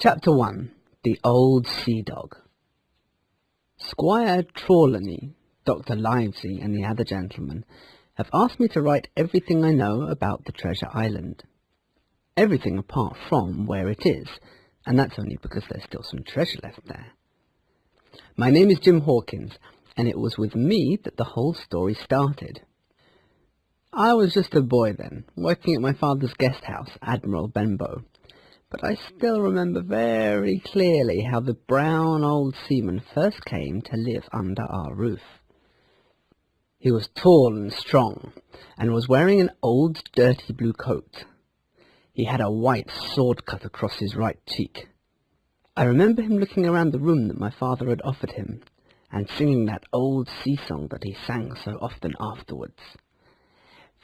Chapter 1. The Old Sea Dog. Squire Trelawney, Dr. Livesey, and the other gentlemen have asked me to write everything I know about the treasure island. Everything apart from where it is, and that's only because there's still some treasure left there. My name is Jim Hawkins, and it was with me that the whole story started. I was just a boy then, working at my father's guest house, Admiral Benbow, but I still remember very clearly how the brown old seaman first came to live under our roof. He was tall and strong, and was wearing an old dirty blue coat. He had a white sword cut across his right cheek. I remember him looking around the room that my father had offered him, and singing that old sea song that he sang so often afterwards.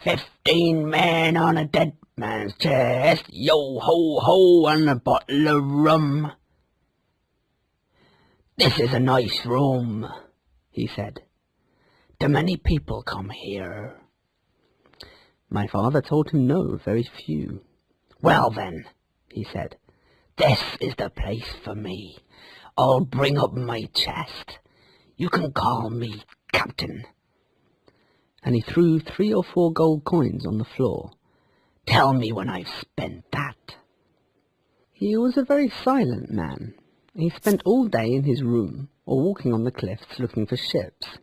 15 men on a dead man's chest, yo-ho-ho, and a bottle of rum. "This is a nice room," he said. "Do many people come here?" My father told him no, very few. "Well then," he said, "this is the place for me. I'll bring up my chest. You can call me Captain." And he threw 3 or 4 gold coins on the floor. "Tell me when I've spent that." He was a very silent man. He spent all day in his room, or walking on the cliffs looking for ships.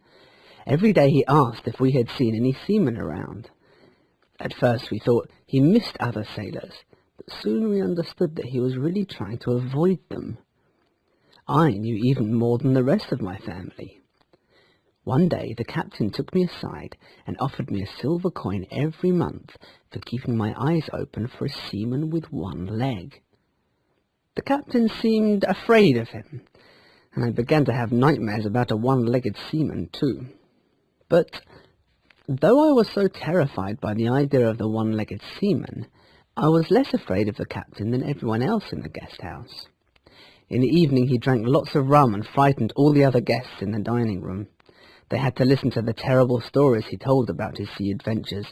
Every day he asked if we had seen any seamen around. At first we thought he missed other sailors, but soon we understood that he was really trying to avoid them. I knew even more than the rest of my family. One day the captain took me aside and offered me a silver coin every month for keeping my eyes open for a seaman with 1 leg. The captain seemed afraid of him, and I began to have nightmares about a 1-legged seaman too. But though I was so terrified by the idea of the 1-legged seaman, I was less afraid of the captain than everyone else in the guest house. In the evening he drank lots of rum and frightened all the other guests in the dining room. They had to listen to the terrible stories he told about his sea adventures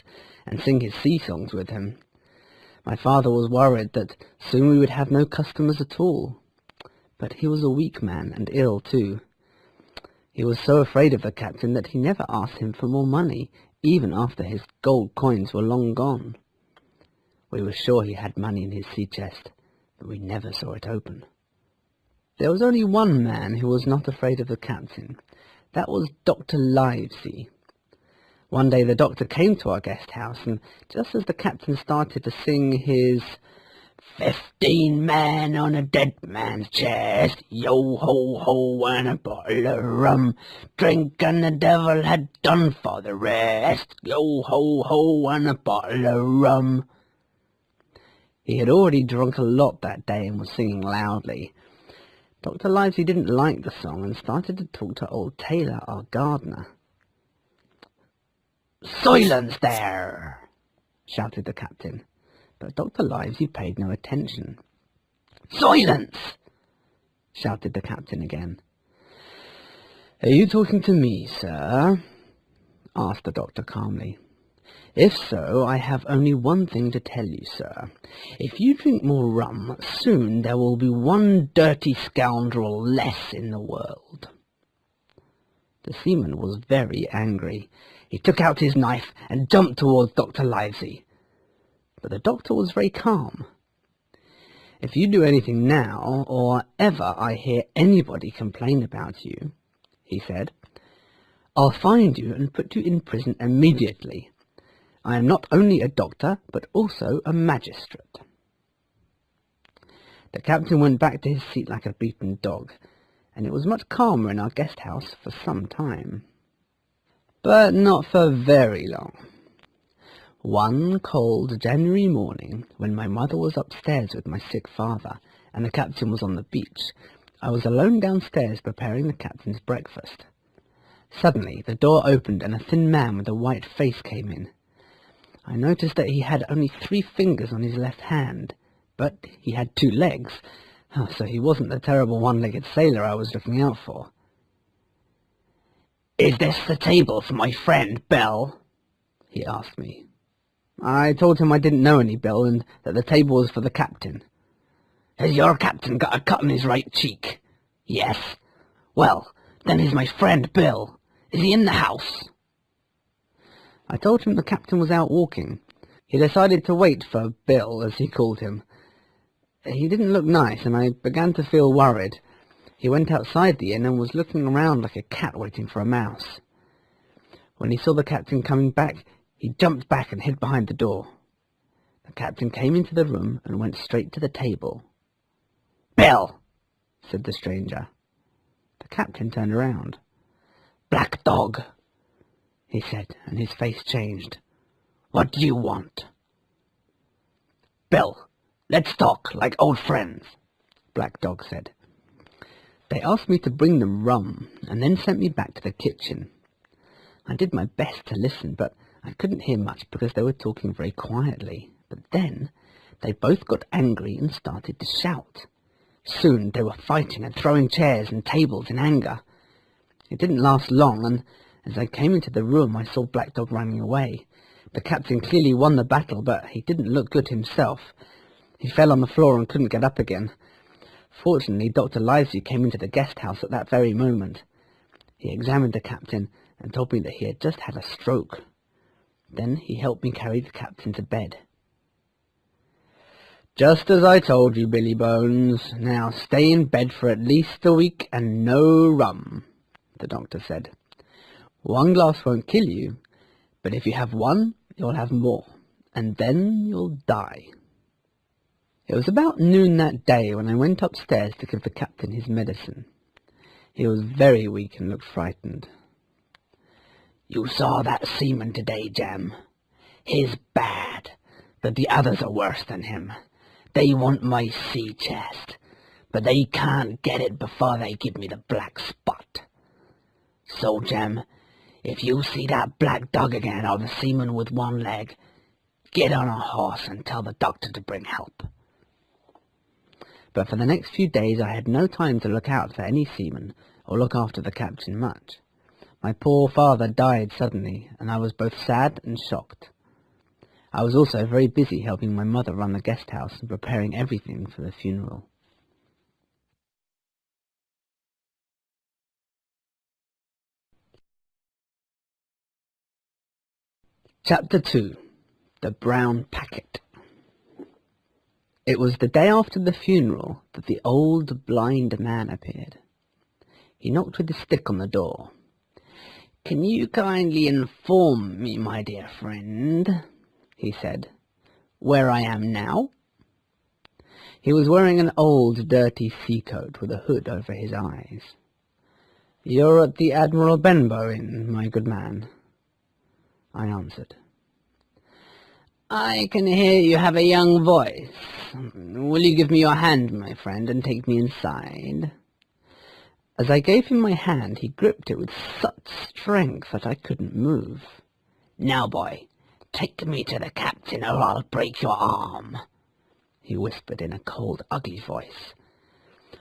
and sing his sea songs with him. My father was worried that soon we would have no customers at all. But he was a weak man and ill too. He was so afraid of the captain that he never asked him for more money, even after his gold coins were long gone. We were sure he had money in his sea chest, but we never saw it open. There was only one man who was not afraid of the captain. That was Dr. Livesey. One day the doctor came to our guest house, and just as the captain started to sing his 15 men on a dead man's chest, yo-ho-ho, and a bottle of rum, drink and the devil had done for the rest, yo-ho-ho, and a bottle of rum. He had already drunk a lot that day and was singing loudly. Dr. Livesey didn't like the song and started to talk to old Taylor, our gardener. "Silence there!" shouted the captain, but Dr. Livesey paid no attention. "Silence!" shouted the captain again. "Are you talking to me, sir?" asked the doctor calmly. "If so, I have only one thing to tell you, sir. If you drink more rum, soon there will be 1 dirty scoundrel less in the world." The seaman was very angry. He took out his knife and jumped towards Dr. Livesey. But the doctor was very calm. "If you do anything now, or ever I hear anybody complain about you," he said, "I'll find you and put you in prison immediately. I am not only a doctor, but also a magistrate." The captain went back to his seat like a beaten dog, and it was much calmer in our guest house for some time. But not for very long. One cold January morning, when my mother was upstairs with my sick father, and the captain was on the beach, I was alone downstairs preparing the captain's breakfast. Suddenly the door opened and a thin man with a white face came in. I noticed that he had only 3 fingers on his left hand, but he had 2 legs, so he wasn't the terrible 1-legged sailor I was looking out for. "Is this the table for my friend Bell?" he asked me. I told him I didn't know any Bell, and that the table was for the captain. Has your captain got a cut on his right cheek? Yes. Well, then he's my friend Bill. Is he in the house? I told him the captain was out walking. He decided to wait for Bill, as he called him. He didn't look nice, and I began to feel worried. He went outside the inn and was looking around like a cat waiting for a mouse. When he saw the captain coming back, he jumped back and hid behind the door. The captain came into the room and went straight to the table. "Bill," said the stranger. The captain turned around. "Black dog," he said, and his face changed. "What do you want?" "Bill, let's talk like old friends," Black Dog said. They asked me to bring them rum, and then sent me back to the kitchen. I did my best to listen, but I couldn't hear much because they were talking very quietly. But then they both got angry and started to shout. Soon they were fighting and throwing chairs and tables in anger. It didn't last long, and as I came into the room I saw Black Dog running away. The captain clearly won the battle, but he didn't look good himself. He fell on the floor and couldn't get up again. Fortunately, Dr. Livesey came into the guest house at that very moment. He examined the captain and told me that he had just had a stroke. Then he helped me carry the captain to bed. "Just as I told you, Billy Bones. Now stay in bed for at least a week and no rum," the doctor said. "One glass won't kill you, but if you have one, you'll have more, and then you'll die." It was about noon that day when I went upstairs to give the captain his medicine. He was very weak and looked frightened. "You saw that seaman today, Jem. He's bad, but the others are worse than him. They want my sea chest, but they can't get it before they give me the black spot. So, Jem, if you see that Black Dog again, or the seaman with one leg, get on a horse and tell the doctor to bring help." But for the next few days I had no time to look out for any seaman or look after the captain much. My poor father died suddenly, and I was both sad and shocked. I was also very busy helping my mother run the guest house and preparing everything for the funeral. Chapter 2. The Brown Packet. It was the day after the funeral that the old blind man appeared. He knocked with his stick on the door. "Can you kindly inform me, my dear friend," he said, "where I am now?" He was wearing an old dirty sea-coat with a hood over his eyes. "You're at the Admiral Benbow Inn, my good man," I answered. "I can hear you have a young voice. Will you give me your hand, my friend, and take me inside?" As I gave him my hand, he gripped it with such strength that I couldn't move. "Now, boy, take me to the captain, or I'll break your arm," he whispered in a cold, ugly voice.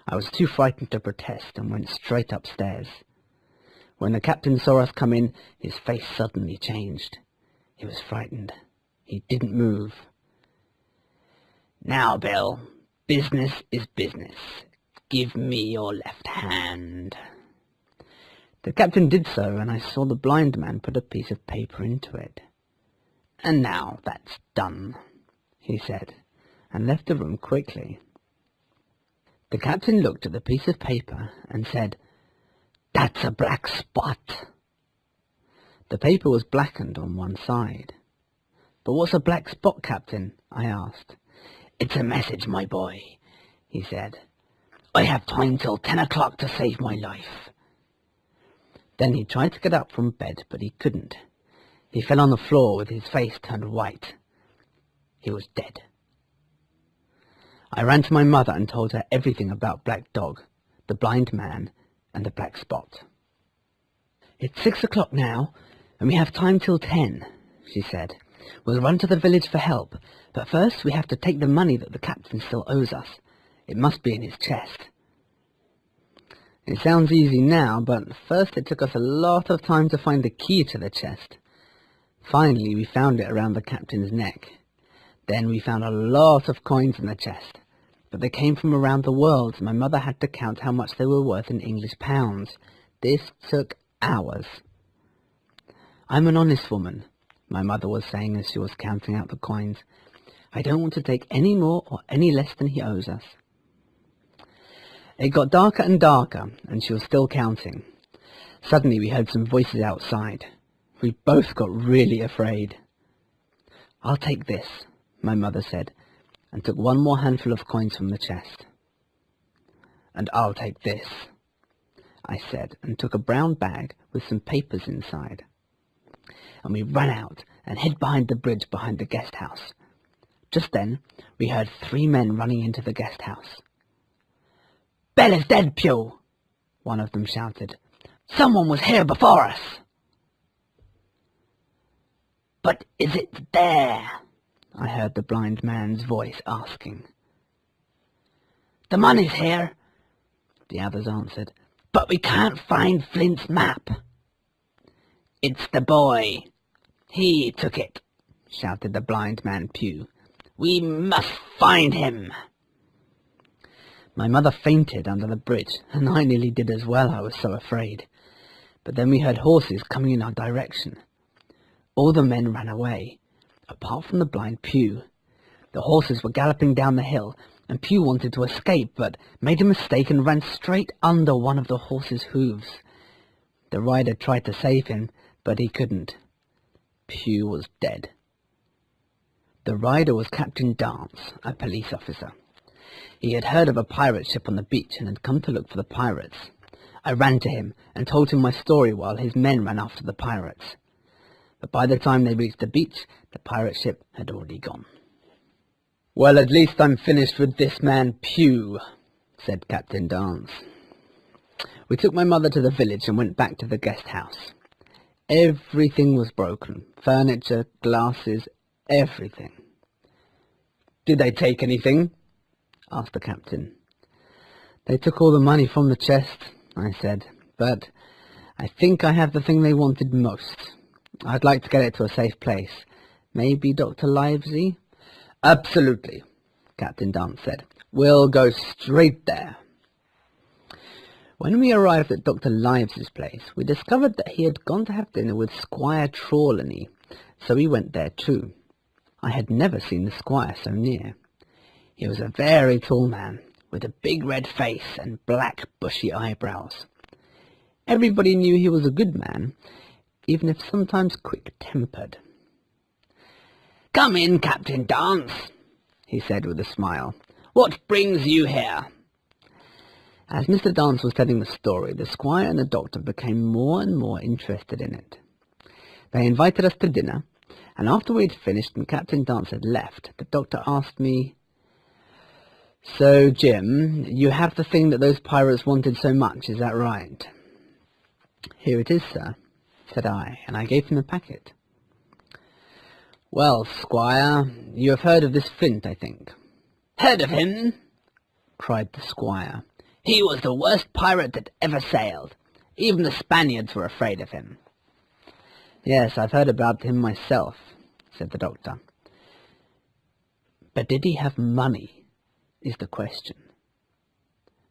I was too frightened to protest and went straight upstairs. When the captain saw us come in, his face suddenly changed. He was frightened. He didn't move. "Now, Bill, business is business. Give me your left hand." The captain did so, and I saw the blind man put a piece of paper into it. "And now that's done," he said, and left the room quickly. The captain looked at the piece of paper and said, "That's a black spot." The paper was blackened on one side. "But what's a black spot, Captain?" I asked. "It's a message, my boy," he said. "I have time till 10 o'clock to save my life." Then he tried to get up from bed, but he couldn't. He fell on the floor with his face turned white. He was dead. I ran to my mother and told her everything about Black Dog, the blind man, and the black spot. "It's 6 o'clock now, and we have time till 10, she said. "We'll run to the village for help, but first we have to take the money that the captain still owes us. It must be in his chest." It sounds easy now, but first it took us a lot of time to find the key to the chest. Finally we found it around the captain's neck. Then we found a lot of coins in the chest, but they came from around the world. My mother had to count how much they were worth in English pounds. This took hours. "I'm an honest woman," my mother was saying as she was counting out the coins. "I don't want to take any more or any less than he owes us." It got darker and darker, and she was still counting. Suddenly we heard some voices outside. We both got really afraid. "I'll take this," my mother said, and took one more handful of coins from the chest. "And I'll take this," I said, and took a brown bag with some papers inside. And we ran out and hid behind the bridge behind the guest house. Just then we heard 3 men running into the guest house. "Bell is dead, Pew!" one of them shouted. "Someone was here before us." "But is it there?" I heard the blind man's voice asking. "The money's here," the others answered, "but we can't find Flint's map." "It's the boy. He took it," shouted the blind man Pew. "We must find him." My mother fainted under the bridge, and I nearly did as well, I was so afraid. But then we heard horses coming in our direction. All the men ran away, apart from the blind Pew. The horses were galloping down the hill, and Pew wanted to escape, but made a mistake and ran straight under one of the horse's hooves. The rider tried to save him, but he couldn't. Pew was dead. The rider was Captain Dance, a police officer. He had heard of a pirate ship on the beach and had come to look for the pirates. I ran to him and told him my story while his men ran after the pirates. But by the time they reached the beach, the pirate ship had already gone. "Well, at least I'm finished with this man Pew," said Captain Dance. We took my mother to the village and went back to the guest house. Everything was broken. Furniture, glasses, everything. "Did they take anything?" asked the captain. "They took all the money from the chest," I said, "but I think I have the thing they wanted most. I'd like to get it to a safe place. Maybe Dr. Livesey?" "Absolutely," Captain Dance said. "We'll go straight there." When we arrived at Dr. Livesey's place, we discovered that he had gone to have dinner with Squire Trelawney, so we went there too. I had never seen the squire so near. He was a very tall man, with a big red face and black bushy eyebrows. Everybody knew he was a good man, even if sometimes quick-tempered. "Come in, Captain Dance," he said with a smile. "What brings you here?" As Mr. Dance was telling the story, the squire and the doctor became more and more interested in it. They invited us to dinner, and after we had finished and Captain Dance had left, the doctor asked me, "So, Jim, you have the thing that those pirates wanted so much, is that right?" "Here it is, sir," said I, and I gave him the packet. "Well, Squire, you have heard of this Flint, I think." "Heard of him?" cried the Squire. "He was the worst pirate that ever sailed. Even the Spaniards were afraid of him." "Yes, I've heard about him myself," said the doctor. "But did he have money, is the question."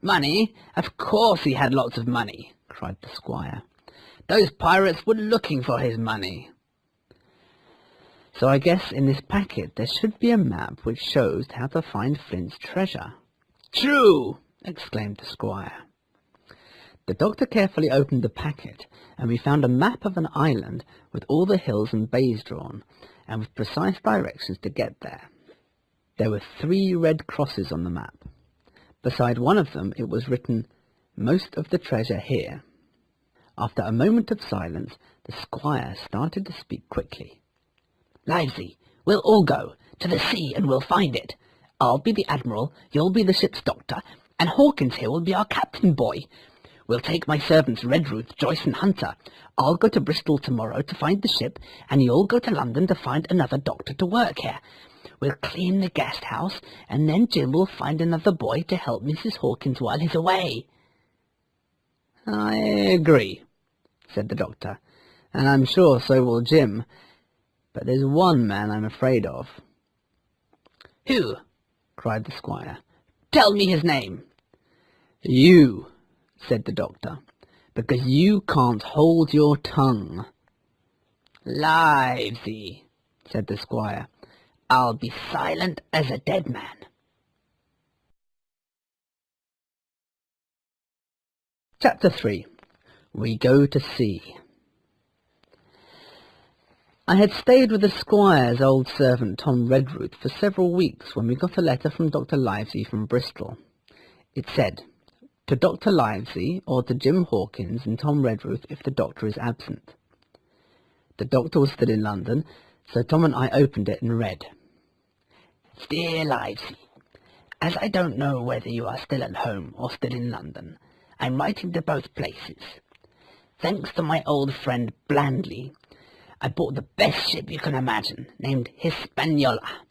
"Money? Of course he had lots of money," cried the Squire. "Those pirates were looking for his money." "So I guess in this packet there should be a map which shows how to find Flint's treasure." "True!" exclaimed the Squire. The doctor carefully opened the packet, and we found a map of an island with all the hills and bays drawn, and with precise directions to get there. There were 3 red crosses on the map. Beside one of them it was written, "Most of the treasure here." After a moment of silence, the Squire started to speak quickly. "Livesey, we'll all go to the sea and we'll find it. I'll be the Admiral, you'll be the ship's doctor, and Hawkins here will be our captain boy. We'll take my servants Redruth, Joyce and Hunter. I'll go to Bristol tomorrow to find the ship, and you'll go to London to find another doctor to work here. We'll clean the guest house, and then Jim will find another boy to help Mrs. Hawkins while he's away." "I agree," said the doctor, "and I'm sure so will Jim. But there's one man I'm afraid of." "Who?" cried the Squire. Tell me his name." "You," said the doctor, "because you can't hold your tongue." "Livesey," said the squire. "I'll be silent as a dead man." Chapter 3. We Go to Sea. I had stayed with the squire's old servant Tom Redruth for several weeks when we got a letter from Dr. Livesey from Bristol. It said, "To Dr. Livesey, or to Jim Hawkins and Tom Redruth if the doctor is absent." The doctor was still in London, so Tom and I opened it and read. "Dear Livesey, as I don't know whether you are still at home or still in London, I'm writing to both places. Thanks to my old friend Blandley, I bought the best ship you can imagine, named Hispaniola.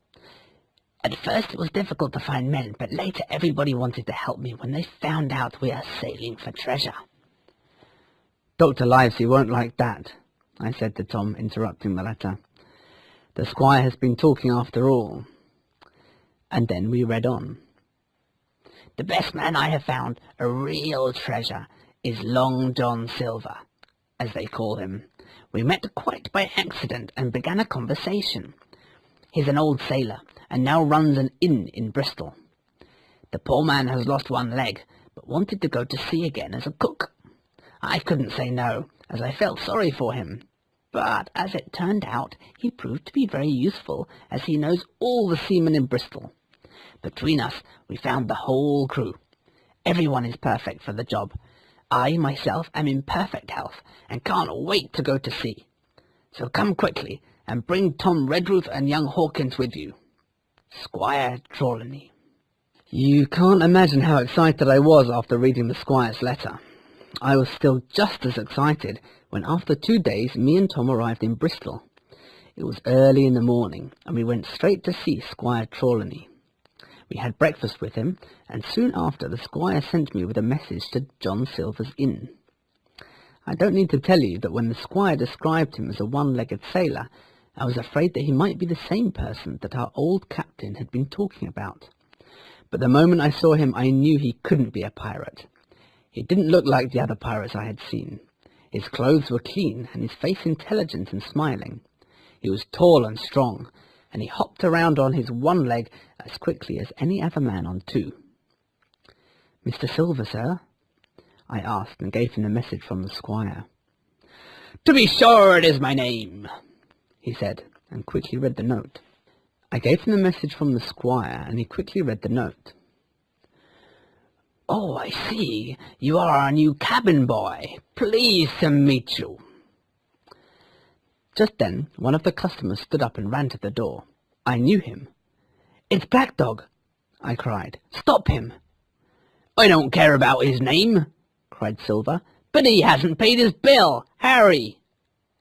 At first it was difficult to find men, but later everybody wanted to help me when they found out we are sailing for treasure." "Dr. Livesey won't like that," I said to Tom, interrupting the letter. "The squire has been talking after all." And then we read on. "The best man I have found, a real treasure, is Long John Silver, as they call him. We met quite by accident and began a conversation. He's an old sailor, and now runs an inn in Bristol. The poor man has lost one leg, but wanted to go to sea again as a cook. I couldn't say no, as I felt sorry for him. But, as it turned out, he proved to be very useful, as he knows all the seamen in Bristol. Between us, we found the whole crew. Everyone is perfect for the job. I, myself, am in perfect health, and can't wait to go to sea. So come quickly, and bring Tom Redruth and young Hawkins with you. Squire Trelawney." You can't imagine how excited I was after reading the squire's letter. I was still just as excited when after 2 days me and Tom arrived in Bristol. It was early in the morning, and we went straight to see Squire Trelawney. We had breakfast with him, and soon after the squire sent me with a message to John Silver's inn. I don't need to tell you that when the squire described him as a one-legged sailor, I was afraid that he might be the same person that our old captain had been talking about. But the moment I saw him, I knew he couldn't be a pirate. He didn't look like the other pirates I had seen. His clothes were clean, and his face intelligent and smiling. He was tall and strong, and he hopped around on his one leg as quickly as any other man on two. "Mr. Silver, sir?" I asked, and gave him the message from the squire. "To be sure, it is my name," he said, and quickly read the note. I gave him the message from the squire, and he quickly read the note. "Oh, I see. You are our new cabin boy. Pleased to meet you." Just then, one of the customers stood up and ran to the door. I knew him. "It's Black Dog!" I cried. "Stop him!" "I don't care about his name," cried Silver, "but he hasn't paid his bill. Harry!"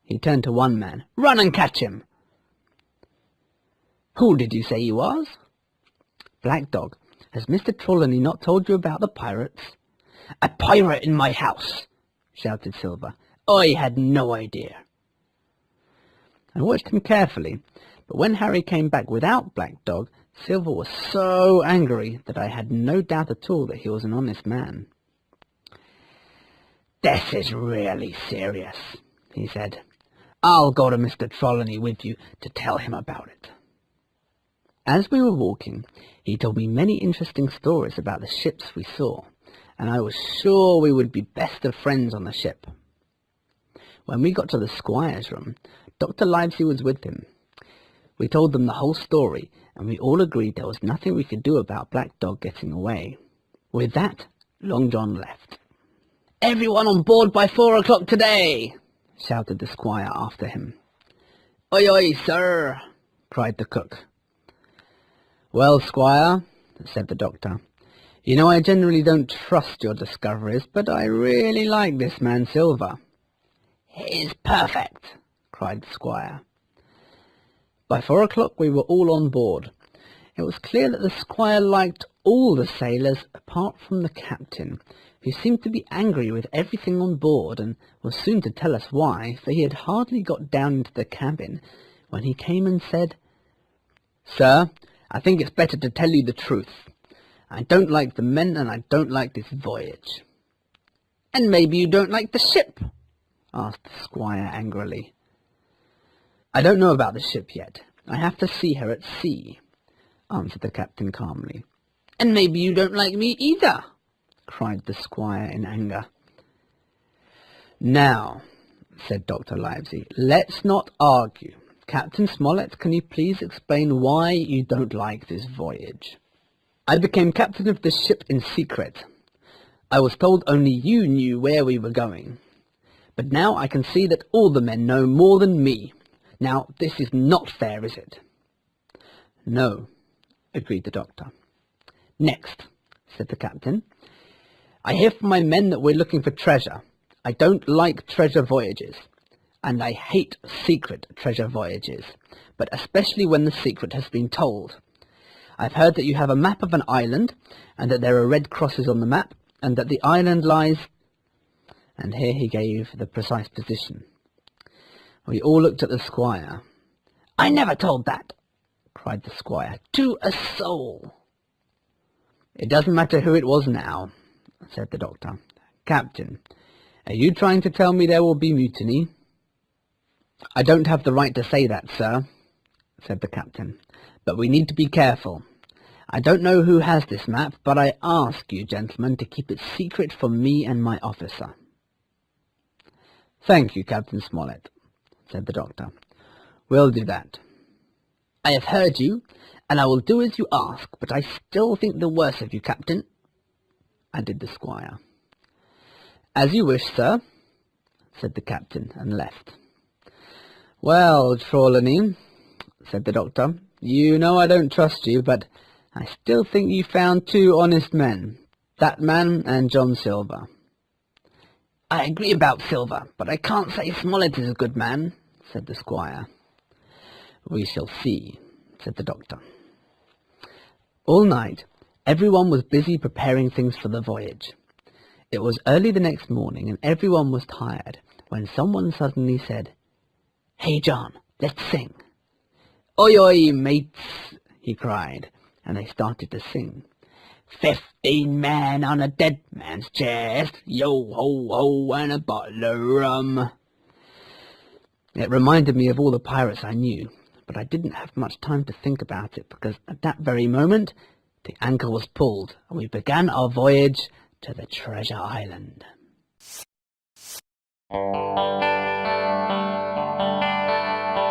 He turned to one man. "Run and catch him." "Who did you say he was?" "Black Dog. Has Mr. Trelawney not told you about the pirates?" "A pirate in my house!" shouted Silver. "I had no idea." I watched him carefully, but when Harry came back without Black Dog, Silver was so angry that I had no doubt at all that he was an honest man. "This is really serious," he said. "I'll go to Mr. Trelawney with you to tell him about it." As we were walking, he told me many interesting stories about the ships we saw, and I was sure we would be best of friends on the ship. When we got to the squire's room, Dr. Livesey was with him. We told them the whole story, and we all agreed there was nothing we could do about Black Dog getting away. With that, Long John left. "Everyone on board by 4 o'clock today!" shouted the squire after him. "Aye, aye, sir!" cried the cook. "Well, squire," said the doctor, "you know I generally don't trust your discoveries, but I really like this man Silver." "He's perfect!" cried the squire. By 4 o'clock we were all on board. It was clear that the squire liked all the sailors apart from the captain, who seemed to be angry with everything on board, and was soon to tell us why, for he had hardly got down into the cabin when he came and said, "Sir, I think it's better to tell you the truth. I don't like the men, and I don't like this voyage." "And maybe you don't like the ship?" asked the squire angrily. "I don't know about the ship yet. I have to see her at sea," answered the captain calmly. "And maybe you don't like me either," cried the squire in anger. "Now," said Dr. Livesey, "let's not argue. Captain Smollett, can you please explain why you don't like this voyage?" "I became captain of this ship in secret. I was told only you knew where we were going. But now I can see that all the men know more than me. Now, this is not fair, is it?" "No," agreed the doctor. "Next," said the captain, "I hear from my men that we're looking for treasure. I don't like treasure voyages, and I hate secret treasure voyages, but especially when the secret has been told. I've heard that you have a map of an island, and that there are red crosses on the map, and that the island lies—" and here he gave the precise position. We all looked at the squire. "I never told that," cried the squire, "to a soul." "It doesn't matter who it was now," said the doctor. "Captain, are you trying to tell me there will be mutiny?" "I don't have the right to say that, sir," said the captain, "but we need to be careful. I don't know who has this map, but I ask you, gentlemen, to keep it secret from me and my officer." "Thank you, Captain Smollett," said the doctor. "We'll do that." "I have heard you, and I will do as you ask, but I still think the worse of you, Captain," added the squire. "As you wish, sir," said the captain, and left. "Well, Trelawney," said the doctor, "you know I don't trust you, but I still think you found two honest men, that man and John Silver." "I agree about Silver, but I can't say Smollett is a good man," said the squire. "We shall see," said the doctor. All night everyone was busy preparing things for the voyage. It was early the next morning, and everyone was tired, when someone suddenly said, "Hey, John, let's sing." "Oi, oi, mates," he cried, and they started to sing. 15 men on a dead man's chest, yo ho ho, and a bottle of rum. It reminded me of all the pirates I knew, but I didn't have much time to think about it, because at that very moment the anchor was pulled, and we began our voyage to the Treasure Island.